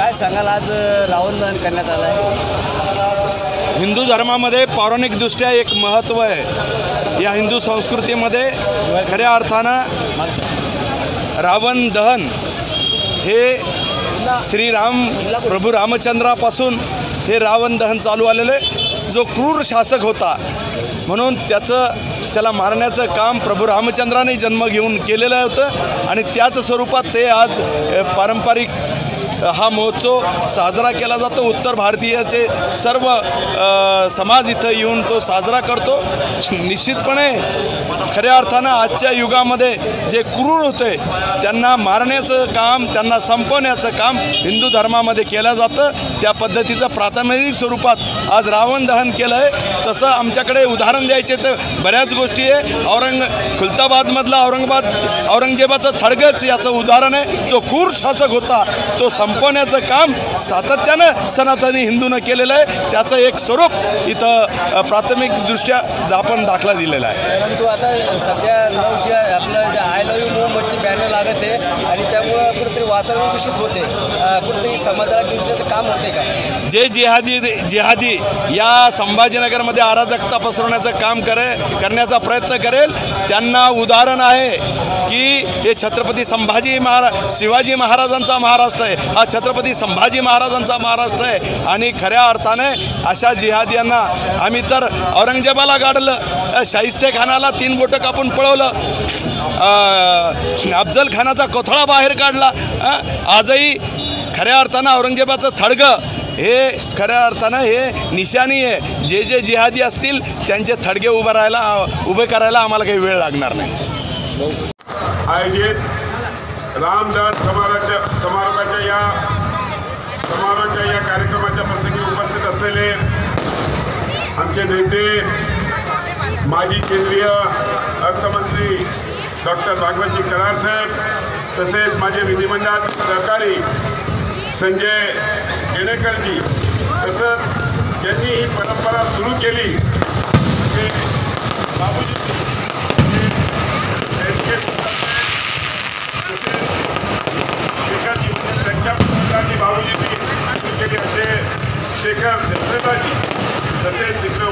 काय सांगाल, आज रावण दहन करण्यात आलं आहे? हिंदू धर्मामध्ये पौराणिकदृष्ट्या एक महत्त्व आहे। या हिंदू संस्कृतीमध्ये खऱ्या अर्थानं रावण दहन हे श्रीराम प्रभू रामचंद्रापासून हे रावण दहन चालू आलेले, जो क्रूर शासक होता म्हणून त्याला मारण्याचं काम प्रभू रामचंद्राने जन्म घेऊन केलेलं होतं आणि त्याच स्वरूपात ते आज पारंपरिक हा महोत्सव साजरा केला जातो। उत्तर भारतीयाचे सर्व समाज इथं येऊन तो साजरा करतो। निश्चितपणे खऱ्या अर्थानं आजच्या युगामध्ये जे क्रूर होते त्यांना मारण्याचं काम, त्यांना संपवण्याचं काम हिंदू धर्मामध्ये केलं जातं। त्या पद्धतीचं प्रातिनिधिक स्वरूपात आज रावण दहन केलं आहे। तसं आमच्याकडे उदाहरण द्यायचे तर बऱ्याच गोष्टी आहे। खुलताबादमधला औरंगजेबाचं थडगच याचं उदाहरण आहे। जो क्रूर शासक होता तो संपवण्याचं काम सातत्यानं सनातनी हिंदूनं केलेलं आहे। त्याचं एक स्वरूप इथं प्राथमिकदृष्ट्या आपण दाखला दिलेला आहे। परंतु आता सध्या आपलं जे आय लव्ह यू मूवमेंटचे बॅनर लागत आहे आणि त्यामुळं कुठेतरी वातावरण दूषित होते, कुठेतरी समाजाला डिवचण्याचं काम होते का? जे जिहादी या संभाजीनगरमध्ये अराजकता पसरवण्याचं काम करण्याचा प्रयत्न करेल त्यांना उदाहरण आहे की हे छत्रपती शिवाजी महाराजांचा महाराष्ट्र आहे। हा छत्रपती संभाजी महाराजांचा महाराष्ट्र आहे आणि खऱ्या अर्थाने अशा जिहादियांना आम्ही तर औरंगजेबाला गाडलं, शाहिस्ते खानाला 3 बोटं कापून पळवलं, अफजल खानाचा कोथळा बाहेर काढला। आजही खऱ्या अर्थानं औरंगजेबाचं थडगं हे खऱ्या अर्थानं हे निशाणी आहे। जे जिहादी असतील त्यांचे थडगे उभे करायला आम्हाला काही वेळ लागणार नाही। आयोजित रामदहन समारोहाच्या या कार्यक्रमाच्या प्रसंगी उपस्थित असलेले आमचे नेते माजी केंद्रीय अर्थमंत्री डॉक्टर भागवतजी कराड साहेब, तसेच माझे विधिमंडळ सहकारी संजय गेणेकरजी, तसंच त्यांनी ही परंपरा सुरू केली ते बाबूजी, बाबूजी असे शेखर दसरेबाजी, तसेच इकडे